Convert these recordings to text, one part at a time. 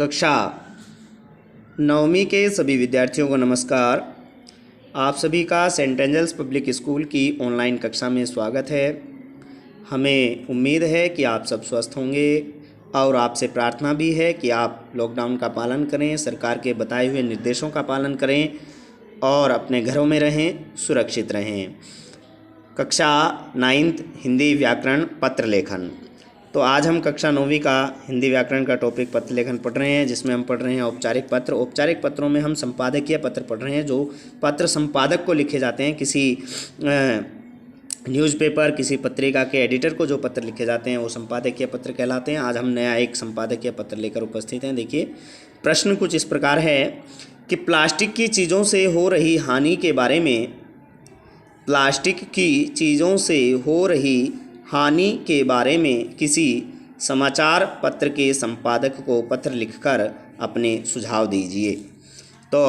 कक्षा नवमीं के सभी विद्यार्थियों को नमस्कार। आप सभी का सेंट एंजल्स पब्लिक स्कूल की ऑनलाइन कक्षा में स्वागत है। हमें उम्मीद है कि आप सब स्वस्थ होंगे और आपसे प्रार्थना भी है कि आप लॉकडाउन का पालन करें, सरकार के बताए हुए निर्देशों का पालन करें और अपने घरों में रहें, सुरक्षित रहें। कक्षा 9th हिंदी व्याकरण पत्र लेखन। तो आज हम कक्षा 9वीं का हिंदी व्याकरण का टॉपिक पत्र लेखन पढ़ रहे हैं, जिसमें हम पढ़ रहे हैं औपचारिक पत्र। औपचारिक पत्रों में हम संपादकीय पत्र पढ़ रहे हैं, जो पत्र संपादक को लिखे जाते हैं। किसी न्यूज़पेपर, किसी पत्रिका के एडिटर को जो पत्र लिखे जाते हैं वो संपादकीय पत्र कहलाते हैं। आज हम नया एक संपादकीय पत्र लेकर उपस्थित हैं। देखिए, प्रश्न कुछ इस प्रकार है कि प्लास्टिक की चीज़ों से हो रही हानि के बारे में, प्लास्टिक की चीज़ों से हो रही हानि के बारे में किसी समाचार पत्र के संपादक को पत्र लिखकर अपने सुझाव दीजिए। तो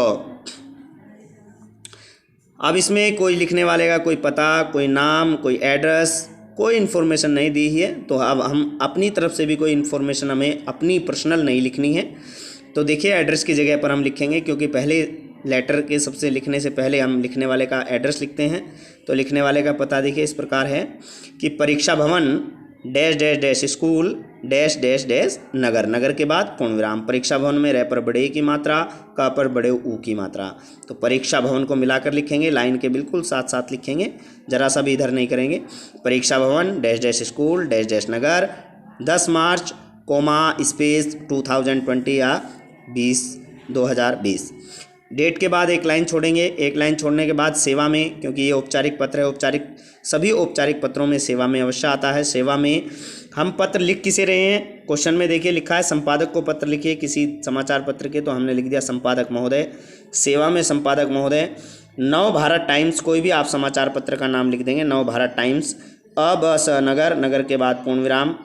अब इसमें कोई लिखने वाले का कोई पता, कोई नाम, कोई एड्रेस, कोई इन्फॉर्मेशन नहीं दी है। तो अब हम अपनी तरफ से भी कोई इन्फॉर्मेशन हमें अपनी पर्सनल नहीं लिखनी है। तो देखिए, एड्रेस की जगह पर हम लिखेंगे, क्योंकि पहले लेटर के सबसे लिखने से पहले हम लिखने वाले का एड्रेस लिखते हैं। तो लिखने वाले का पता देखिए इस प्रकार है कि परीक्षा भवन dash dash dash school dash dash dash नगर, नगर के बाद पूर्ण विराम। परीक्षा भवन में रे पर बड़े की मात्रा, का पर बड़े ऊ की मात्रा। तो परीक्षा भवन को मिलाकर लिखेंगे, लाइन के बिल्कुल साथ साथ लिखेंगे, जरा सा भी इधर नहीं करेंगे। परीक्षा भवन dash dash school dash dash नगर 10 मार्च स्पेस 2020 या 2020। डेट के बाद एक लाइन छोड़ेंगे। एक लाइन छोड़ने के बाद सेवा में, क्योंकि ये औपचारिक पत्र है, औपचारिक सभी औपचारिक पत्रों में सेवा में अवश्य आता है। सेवा में हम पत्र लिख किसे रहे हैं? क्वेश्चन में देखिए लिखा है संपादक को पत्र लिखिए किसी समाचार पत्र के, तो हमने लिख दिया संपादक महोदय। सेवा में संपादक महोदय। नव भारत टाइम्स, कोई भी आप समाचार पत्र का नाम लिख देंगे, नव भारत टाइम्स। अब नगर, नगर के बाद पूर्ण विराम।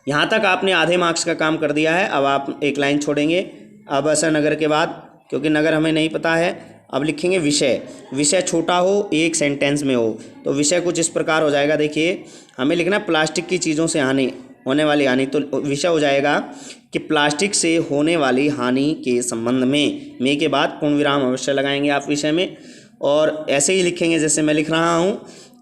यहाँ तक आपने आधे मार्क्स का काम कर दिया है। अब आप एक लाइन छोड़ेंगे। अब नगर के बाद, क्योंकि नगर हमें नहीं पता है, अब लिखेंगे विषय। विषय छोटा हो, एक सेंटेंस में हो। तो विषय कुछ इस प्रकार हो जाएगा। देखिए, हमें लिखना प्लास्टिक की चीज़ों से हानि, होने वाली हानि। तो विषय हो जाएगा कि प्लास्टिक से होने वाली हानि के संबंध में के बाद पूर्ण विराम अवश्य लगाएंगे आप विषय में। और ऐसे ही लिखेंगे जैसे मैं लिख रहा हूँ।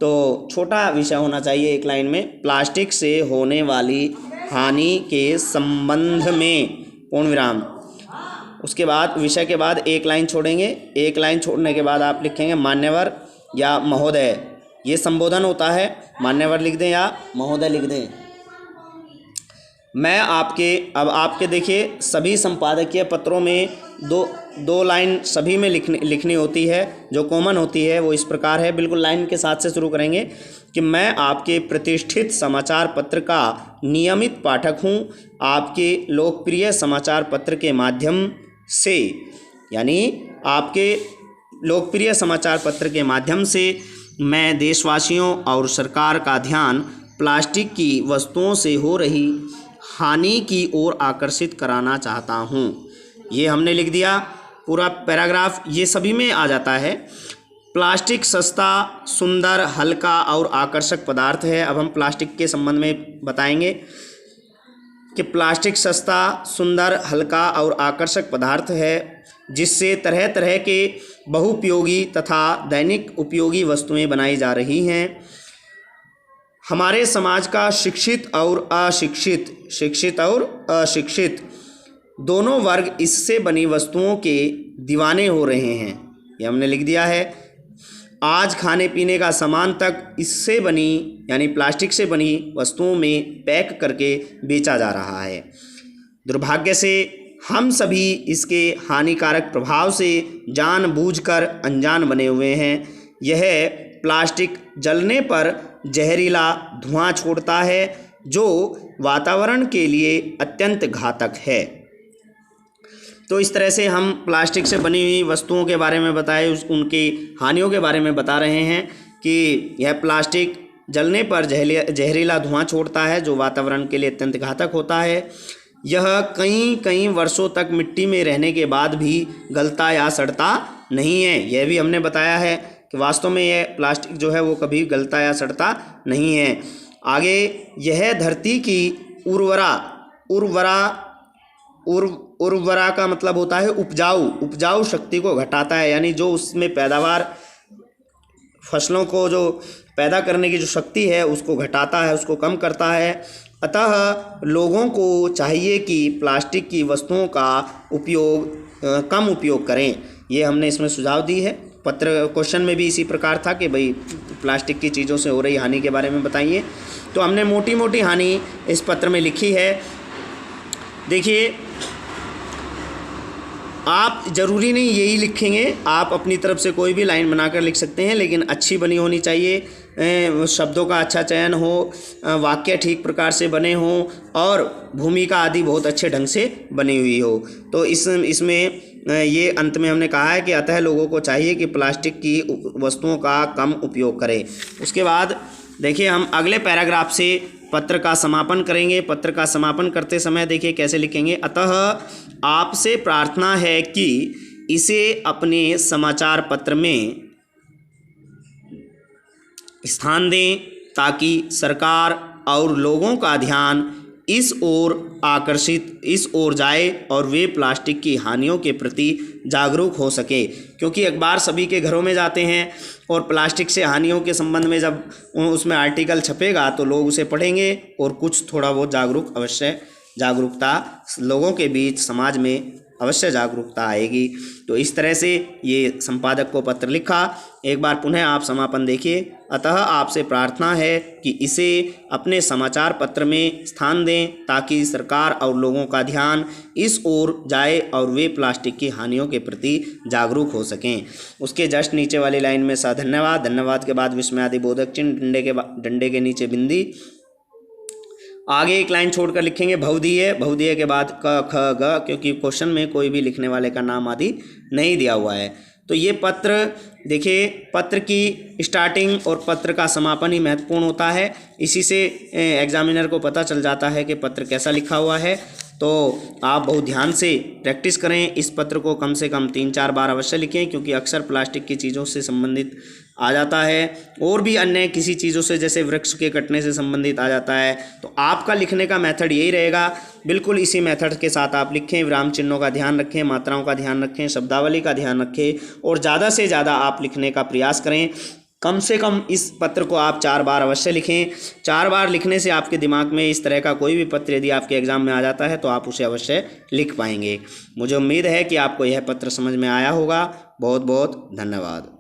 तो छोटा विषय होना चाहिए एक लाइन में, प्लास्टिक से होने वाली हानि के संबंध में पूर्ण विराम। उसके बाद विषय के बाद एक लाइन छोड़ेंगे। एक लाइन छोड़ने के बाद आप लिखेंगे मान्यवर या महोदय। ये संबोधन होता है, मान्यवर लिख दें या महोदय लिख दें। मैं आपके देखिए सभी संपादकीय पत्रों में दो लाइन सभी में लिखनी होती है। जो कॉमन होती है वो इस प्रकार है, बिल्कुल लाइन के साथ से शुरू करेंगे कि मैं आपके प्रतिष्ठित समाचार पत्र का नियमित पाठक हूँ। आपके लोकप्रिय समाचार पत्र के माध्यम से, यानी आपके लोकप्रिय समाचार पत्र के माध्यम से मैं देशवासियों और सरकार का ध्यान प्लास्टिक की वस्तुओं से हो रही हानि की ओर आकर्षित कराना चाहता हूँ। ये हमने लिख दिया पूरा पैराग्राफ, ये सभी में आ जाता है। प्लास्टिक सस्ता, सुंदर, हल्का और आकर्षक पदार्थ है। अब हम प्लास्टिक के संबंध में बताएंगे कि प्लास्टिक सस्ता, सुंदर, हल्का और आकर्षक पदार्थ है, जिससे तरह तरह के बहुउपयोगी तथा दैनिक उपयोगी वस्तुएं बनाई जा रही हैं। हमारे समाज का शिक्षित और अशिक्षित दोनों वर्ग इससे बनी वस्तुओं के दीवाने हो रहे हैं। ये हमने लिख दिया है। आज खाने पीने का सामान तक इससे बनी, यानी प्लास्टिक से बनी वस्तुओं में पैक करके बेचा जा रहा है। दुर्भाग्य से हम सभी इसके हानिकारक प्रभाव से जानबूझकर अनजान बने हुए हैं। यह प्लास्टिक जलने पर जहरीला धुआं छोड़ता है, जो वातावरण के लिए अत्यंत घातक है। तो इस तरह से हम प्लास्टिक से बनी हुई वस्तुओं के बारे में बताए, उनकी हानियों के बारे में बता रहे हैं कि यह प्लास्टिक जलने पर जहरीला धुआं छोड़ता है, जो वातावरण के लिए अत्यंत घातक होता है। यह कई वर्षों तक मिट्टी में रहने के बाद भी गलता या सड़ता नहीं है। यह भी हमने बताया है कि वास्तव में यह प्लास्टिक जो है वो कभी गलता या सड़ता नहीं है। आगे, यह धरती की उर्वरा उर्वरा का मतलब होता है उपजाऊ शक्ति को घटाता है, यानी जो उसमें पैदावार, फसलों को जो पैदा करने की जो शक्ति है उसको घटाता है, उसको कम करता है। अतः लोगों को चाहिए कि प्लास्टिक की वस्तुओं का कम उपयोग करें। ये हमने इसमें सुझाव दी है। पत्र क्वेश्चन में भी इसी प्रकार था कि भाई प्लास्टिक की चीज़ों से हो रही हानि के बारे में बताइए। तो हमने मोटी मोटी हानि इस पत्र में लिखी है। देखिए, आप ज़रूरी नहीं यही लिखेंगे, आप अपनी तरफ से कोई भी लाइन बनाकर लिख सकते हैं, लेकिन अच्छी बनी होनी चाहिए, शब्दों का अच्छा चयन हो, वाक्य ठीक प्रकार से बने हों और भूमिका आदि बहुत अच्छे ढंग से बनी हुई हो। तो इसमें ये अंत में हमने कहा है कि अतः लोगों को चाहिए कि प्लास्टिक की वस्तुओं का कम उपयोग करें। उसके बाद देखिए, हम अगले पैराग्राफ से पत्र का समापन करेंगे। पत्र का समापन करते समय देखिए कैसे लिखेंगे। अतः आपसे प्रार्थना है कि इसे अपने समाचार पत्र में स्थान दें ताकि सरकार और लोगों का ध्यान इस ओर जाए और वे प्लास्टिक की हानियों के प्रति जागरूक हो सके। क्योंकि अखबार सभी के घरों में जाते हैं और प्लास्टिक से हानियों के संबंध में जब उसमें आर्टिकल छपेगा तो लोग उसे पढ़ेंगे और कुछ थोड़ा बहुत जागरूकता लोगों के बीच, समाज में अवश्य जागरूकता आएगी। तो इस तरह से ये संपादक को पत्र लिखा। एक बार पुनः आप समापन देखिए। अतः आपसे प्रार्थना है कि इसे अपने समाचार पत्र में स्थान दें ताकि सरकार और लोगों का ध्यान इस ओर जाए और वे प्लास्टिक की हानियों के प्रति जागरूक हो सकें। उसके जस्ट नीचे वाली लाइन में धन्यवाद, धन्यवाद के बाद विस्मयादिबोधक चिन्ह, डंडे के नीचे बिंदी। आगे एक लाइन छोड़कर लिखेंगे बहुधीय, बहुधीय के बाद क ख ग, क्योंकि क्वेश्चन में कोई भी लिखने वाले का नाम आदि नहीं दिया हुआ है। तो ये पत्र देखिए, पत्र की स्टार्टिंग और पत्र का समापन ही महत्वपूर्ण होता है। इसी से एग्जामिनर को पता चल जाता है कि पत्र कैसा लिखा हुआ है। तो आप बहुत ध्यान से प्रैक्टिस करें। इस पत्र को कम से कम 3-4 बार अवश्य लिखें, क्योंकि अक्सर प्लास्टिक की चीज़ों से संबंधित आ जाता है और भी अन्य किसी चीज़ों से, जैसे वृक्ष के कटने से संबंधित आ जाता है। तो आपका लिखने का मेथड यही रहेगा, बिल्कुल इसी मेथड के साथ आप लिखें। विराम चिन्हों का ध्यान रखें, मात्राओं का ध्यान रखें, शब्दावली का ध्यान रखें और ज़्यादा से ज़्यादा आप लिखने का प्रयास करें। कम से कम इस पत्र को आप 4 बार अवश्य लिखें। 4 बार लिखने से आपके दिमाग में इस तरह का कोई भी पत्र यदि आपके एग्ज़ाम में आ जाता है तो आप उसे अवश्य लिख पाएंगे। मुझे उम्मीद है कि आपको यह पत्र समझ में आया होगा। बहुत बहुत धन्यवाद।